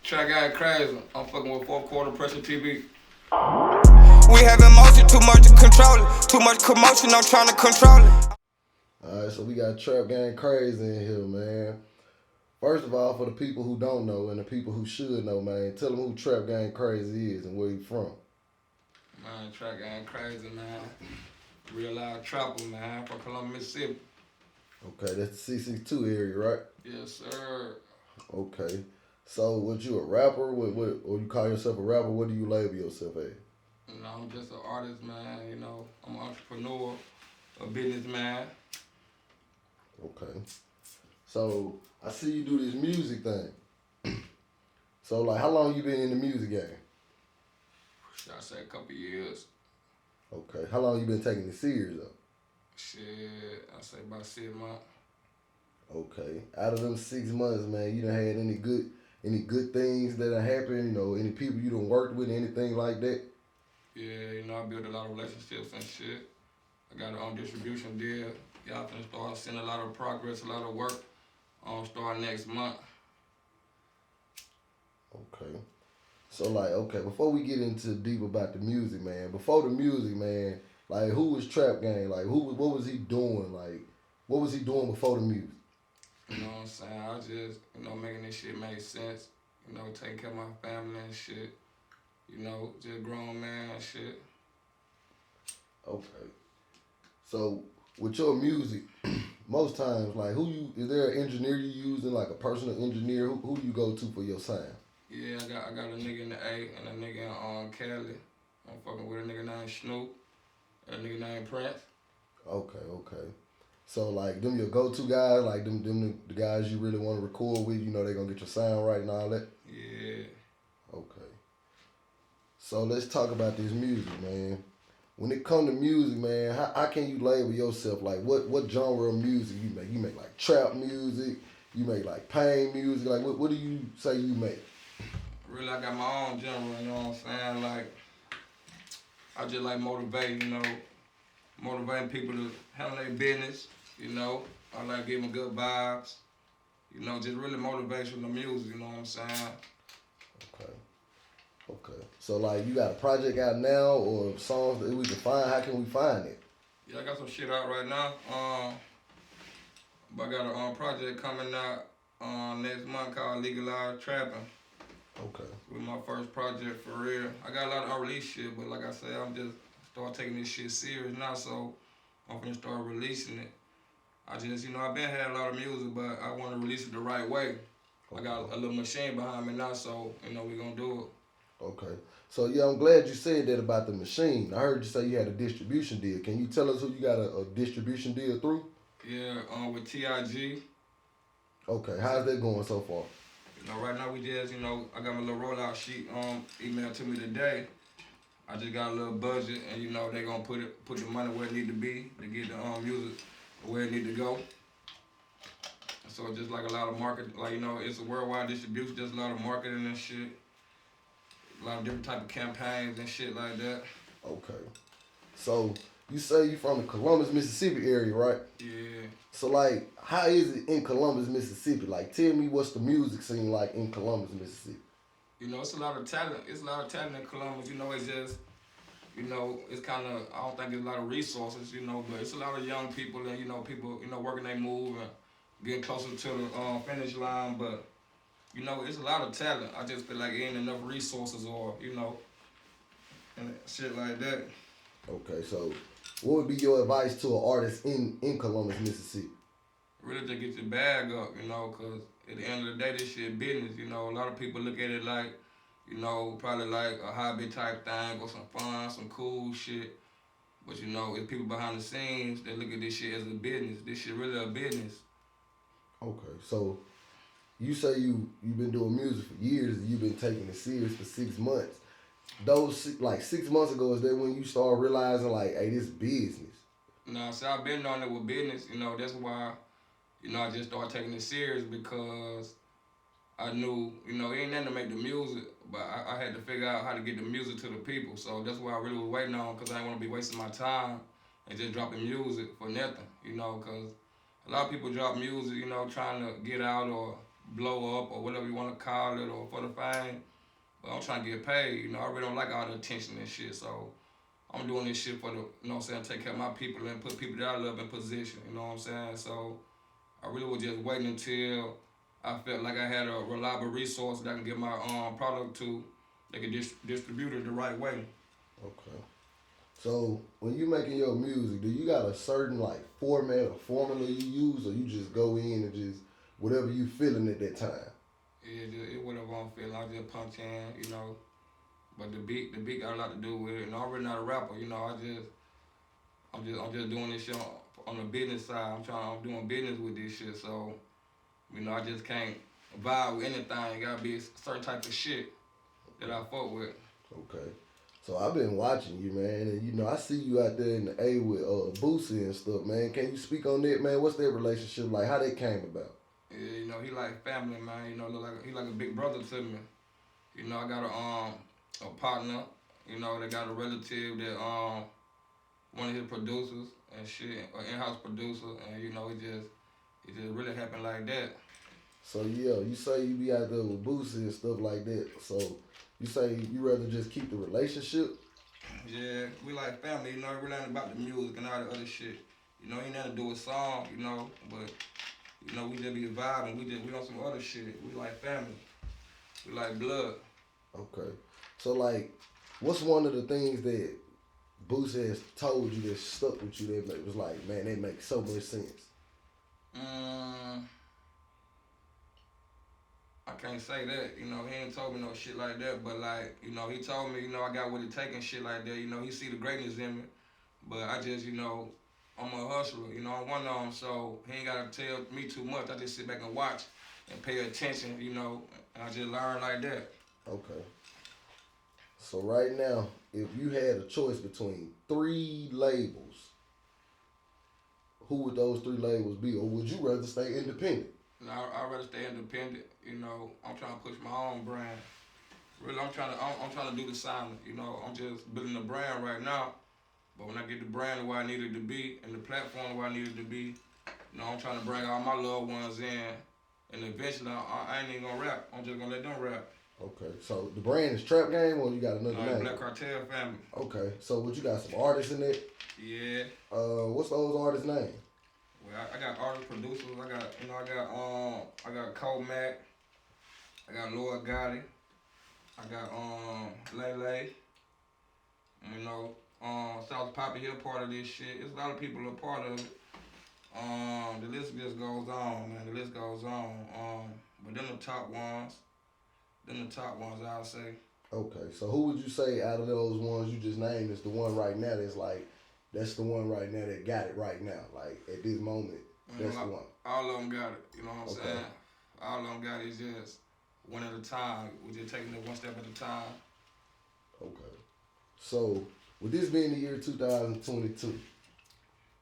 TrapGameCrazzy. I'm fucking with fourth quarter pressure TV. We have emotion, too much to control it. Too much commotion, I'm trying to control it. Alright, so we got TrapGameCrazzy in here, man. First of all, for the people who don't know and the people who should know, man, tell them who TrapGameCrazzy is and where you from. Man, TrapGameCrazzy, man. Real live trapper, man. From Columbus, Mississippi. Okay, that's the CC2 area, right? Yes, sir. Okay. So, what you a rapper? Or you call yourself a rapper? What do you label yourself as? You know, I'm just an artist, man. You know, I'm an entrepreneur, a businessman. Okay. So, I see you do this music thing. So, like, how long you been in the music game? Should I say a couple years? Okay. How long you been taking it serious, though? Shit, I say about 6 months. Okay. Out of them 6 months, man, you done had any good things that have happened? You know, any people you done worked with, anything like that? Yeah, you know, I built a lot of relationships and shit. I got a distribution deal. Y'all finna start seeing a lot of progress, a lot of work. Start next month. Okay. So, like, okay, before we get into deep about the music, man, before the music, man, like, who was Trap Game? Like, what was he doing? Like, what was he doing before the music? You know what I'm saying? I just, making this shit make sense. Taking care of my family and shit. Just grown man and shit. Okay. So, with your music, most times, like, is there an engineer you using, like a personal engineer? Who do you go to for your sound? Yeah, I got a nigga in the A and a nigga in Cali. I'm fucking with a nigga named Snoop and a nigga named Prince. Okay. So, like, them your go-to guys, like, them the guys you really want to record with, you know they gonna get your sound right and all that? Yeah. Okay. So, let's talk about this music, man. When it come to music, man, how can you label yourself? Like, what genre of music you make? You make, like, trap music? You make, like, pain music? Like, what do you say you make? Really, I got my own genre, you know what I'm saying? Like, I just like motivating people to handle their business, I like giving good vibes, just really motivational music, you know what I'm saying? Okay. So, like, you got a project out now or songs that we can find? How can we find it? Yeah, I got some shit out right now. But I got a project coming out next month called Legalized Trapping. Okay. With my first project for real. I got a lot of unreleased shit, but like I said, I'm just start taking this shit serious now, so I'm finna start releasing it. I just, I've been had a lot of music, but I want to release it the right way. Okay. I got a little machine behind me now, so, we gonna do it. Okay. So, yeah, I'm glad you said that about the machine. I heard you say you had a distribution deal. Can you tell us who you got a distribution deal through? Yeah, with TIG. Okay, how's that going so far? Right now we just, I got my little rollout sheet emailed to me today. I just got a little budget, and they gonna put the money where it need to be to get the music where it need to go. So just like a lot of market, like it's a worldwide distribution, just a lot of marketing and shit, a lot of different type of campaigns and shit like that. Okay. So you say you from the Columbus, Mississippi area, right? Yeah. So, like, how is it in Columbus, Mississippi? Like, tell me what's the music scene like in Columbus, Mississippi? It's a lot of talent. It's a lot of talent in Columbus. It's just, it's kind of, I don't think there's a lot of resources, but it's a lot of young people and, people, working their move and getting closer to the finish line. But, it's a lot of talent. I just feel like there ain't enough resources or, and shit like that. Okay, so what would be your advice to an artist in Columbus, Mississippi? Really to get your bag up, because at the end of the day, this shit business, A lot of people look at it like, probably like a hobby type thing or some fun, some cool shit. But, it's people behind the scenes that look at this shit as a business. This shit really a business. Okay, so you say you've been doing music for years and you've been taking it serious for 6 months. Those, like, 6 months ago, is that when you start realizing, like, hey, this business? No, so I've been on it with business, that's why, I just started taking it serious because I knew, it ain't nothing to make the music, but I had to figure out how to get the music to the people. So that's what I really was waiting on, because I didn't want to be wasting my time and just dropping music for nothing, because a lot of people drop music, trying to get out or blow up or whatever you want to call it or for the fame. But I'm trying to get paid. You know, I really don't like all the attention and shit. So I'm doing this shit for the, you know what I'm saying, take care of my people and put people that I love in position. You know what I'm saying? So I really was just waiting until I felt like I had a reliable resource that I can get my product to. They can distribute it the right way. Okay. So when you making your music, do you got a certain like format or formula you use, or you just go in and just whatever you feeling at that time? It whatever I'm feeling. I just punch in, you know. But the beat got a lot to do with it. And I'm really not a rapper, you know. I'm just doing this shit on the business side. I'm doing business with this shit. So, you know, I just can't vibe with anything. It gotta be a certain type of shit that I fuck with. Okay. So I've been watching you, man, and you know I see you out there in the A with Boosie and stuff, man. Can you speak on that, man? What's their relationship like? How that came about? Yeah, you know, he like family, man. You know, he like a big brother to me. You know, I got a partner. You know, they got a relative that one of his producers and shit, an in-house producer, and you know, it just really happened like that. So yeah, you say you be out there with Boosie and stuff like that. So you say you rather just keep the relationship? Yeah, we like family. You know, it really ain't about the music and all the other shit. You know, ain't nothing to do with song. You know, but you know, we just be vibing. We on some other shit. We like family. We like blood. Okay. So like, what's one of the things that Boosie has told you that stuck with you that was like, man, that makes so much sense? Mm, I can't say that. You know, he ain't told me no shit like that. But like, you know, he told me, you know, I got what it take and shit like that. You know, he see the greatness in me. But I just, you know, I'm a hustler. You know, I'm one of them. So he ain't gotta tell me too much. I just sit back and watch and pay attention. You know, and I just learn like that. Okay. So right now, if you had a choice between three labels, who would those three labels be, or would you rather stay independent? You know, I'd rather stay independent. You know, I'm trying to push my own brand. Really, I'm trying to do the silent. You know, I'm just building the brand right now. But when I get the brand where I need it to be and the platform where I need it to be, you know, I'm trying to bring all my loved ones in. And eventually, I ain't even gonna rap. I'm just gonna let them rap. Okay, so the brand is Trap Game, or you got another name? Black Cartel family. Okay, so what you got some artists in it? Yeah. What's those artists' name? Well, I got artists, producers. I got Cole Mack. I got Lord Gotti. I got Lele. You know, South Poppy here part of this shit. There's a lot of people a part of it. The list just goes on, man. The list goes on. But them the top ones. I'll say. Okay, so who would you say out of those ones you just named is the one right now that's the one right now that got it right now? Like at this moment, that's the one. All of them got it. You know what I'm Okay. saying? All of them got it. It's just one at a time. We just taking it one step at a time. Okay. So with this being the year 2022,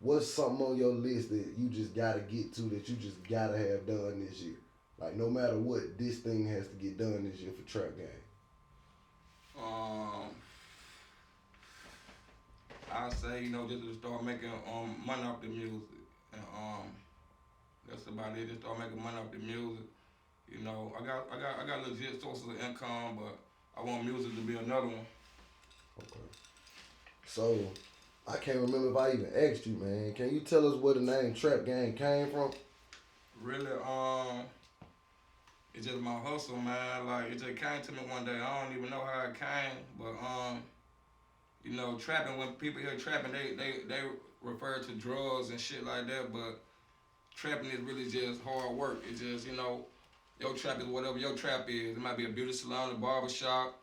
what's something on your list that you just gotta get to that you just gotta have done this year? Like no matter what, this thing has to get done this year for Trap Game. I say, you know, just to start making money off the music. And that's about it. Just start making money off the music. You know, I got legit sources of income, but I want music to be another one. Okay. So I can't remember if I even asked you, man. Can you tell us where the name Trap Game came from? Really, it's just my hustle, man. Like it just came to me one day. I don't even know how it came, but you know, trapping, when people hear trapping, they refer to drugs and shit like that, but trapping is really just hard work. It's just, you know, your trap is whatever your trap is. It might be a beauty salon, a barber shop,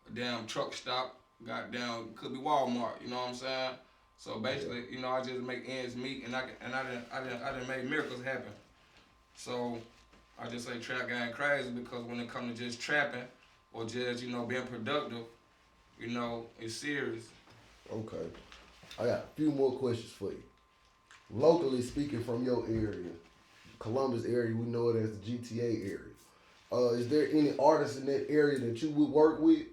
a damn truck stop, goddamn, could be Walmart, you know what I'm saying? So basically, you know, I just make ends meet, and I didn't make miracles happen. So I just say TrapGameCrazzy because when it comes to just trapping or just, you know, being productive, you know, it's serious. Okay. I got a few more questions for you. Locally speaking from your area, Columbus area, we know it as the GTA area. Is there any artists in that area that you would work with?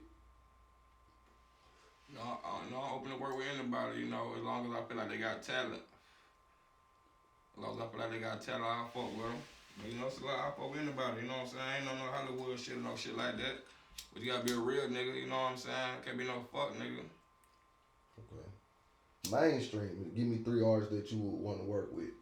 No, I'm open to work with anybody, you know, as long as I feel like they got talent. As long as I feel like they got talent, I'll fuck with them. But you know, it's a lot I fuck with anybody, you know what I'm saying? I ain't no Hollywood shit or no shit like that. But you gotta be a real nigga, you know what I'm saying? Can't be no fuck nigga. Okay. Mainstream, give me 3 artists that you would want to work with.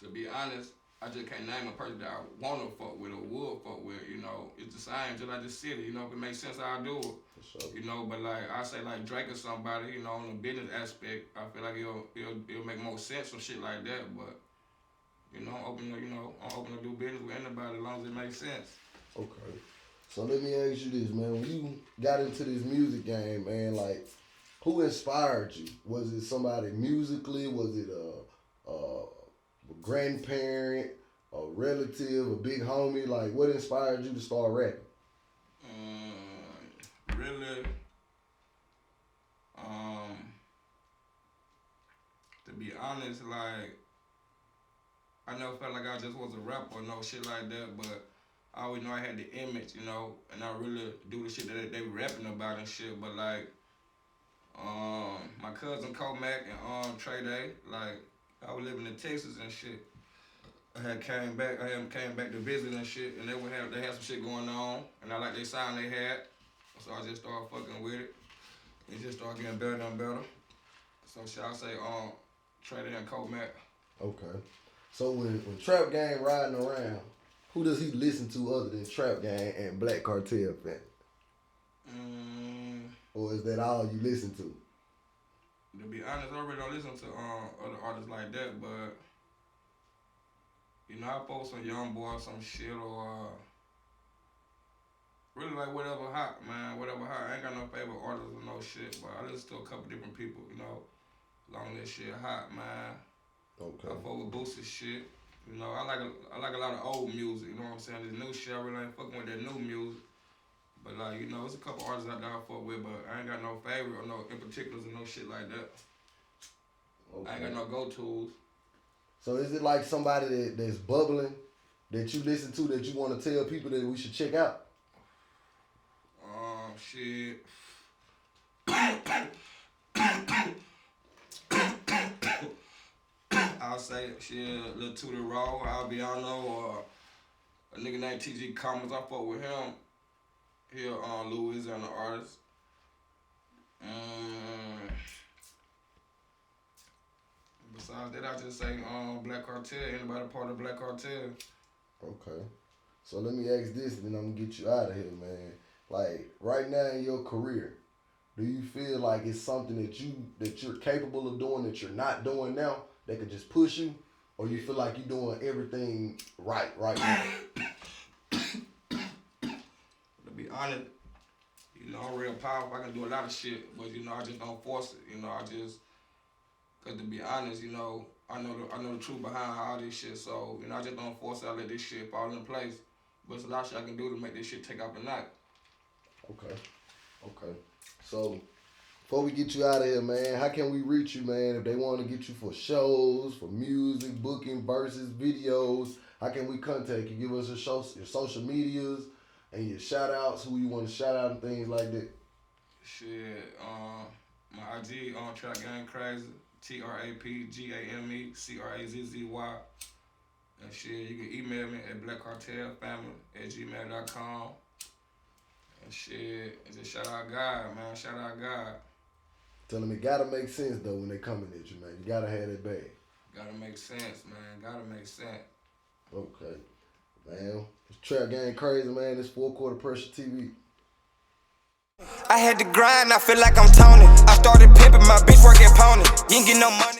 To be honest, I just can't name a person that I wanna fuck with or would fuck with, you know. It's the same, just like the city, you know, if it makes sense, I'll do it. For sure. You know, but like I say like Drake or somebody, you know, on the business aspect, I feel like it'll make more sense or shit like that, but you know, I'm open to do business with anybody as long as it makes sense. Okay. So let me ask you this, man. When you got into this music game, man, like, who inspired you? Was it somebody musically? Was it a grandparent, a relative, a big homie? Like, what inspired you to start rapping? Really, to be honest, like, I never felt like I just was a rapper or no shit like that, but I always know I had the image, you know, and I really do the shit that they rapping about and shit, but like, my cousin Comac and Trey Day, like, I was living in Texas and shit. I had came back to visit and shit, and they had some shit going on, and I like their sound they had, so I just started fucking with it. It just started getting better and better. So shall I say, Trey Day and Comac. Okay. So when Trap Gang riding around, who does he listen to other than Trap Gang and Black Cartel fan? Or is that all you listen to? To be honest, I really don't listen to other artists like that, but you know, I post some young boy, some shit, or really like whatever hot, man, whatever hot. I ain't got no favorite artists or no shit, but I listen to a couple different people, you know, long as that shit hot, man. Okay. I fuck with Boosie shit. You know, I like a lot of old music, you know what I'm saying? This new shit, I really ain't fucking with that new music. But like, you know, it's a couple artists out there I fuck with, but I ain't got no favorite or no in particulars or no shit like that. Okay. I ain't got no go-tos. So is it like somebody that's bubbling that you listen to that you want to tell people that we should check out? Shit. I'll say shit, Lil Tootie Raw, Albiano, or a nigga named TG Commons. I fuck with him. He a Louisiana artist. Besides that, I just say Black Cartel. Anybody part of Black Cartel? Okay. So let me ask this, and then I'm gonna get you out of here, man. Like right now in your career, do you feel like it's something that you're capable of doing that you're not doing now that could just push you, or you feel like you're doing everything right now? To be honest, you know, I'm real powerful. I can do a lot of shit, but you know, I just don't force it. You know, cause to be honest, you know, I know the truth behind all this shit. So you know, I just don't force it. I let this shit fall in place. But it's a lot of shit I can do to make this shit take off a night. Okay. So before we get you out of here, man, how can we reach you, man? If they want to get you for shows, for music, booking, verses, videos, how can we contact you? Give us your social medias and your shout outs, who you want to shout out and things like that. Shit, my IG on TrapGameCrazzy, TrapGameCrazzy. And shit, you can email me at blackcartelfamily@gmail.com. And shit, and just shout out God, man. Shout out God. Tell them it gotta make sense though when they coming at you, man. You gotta have that bag. Gotta make sense, man. Gotta make sense. Okay. Man, it's TrapGameCrazzy, man. It's 4-Quarter Pressure TV. I had to grind, I feel like I'm Tony. I started pimping my bitch working pony. You ain't get no money.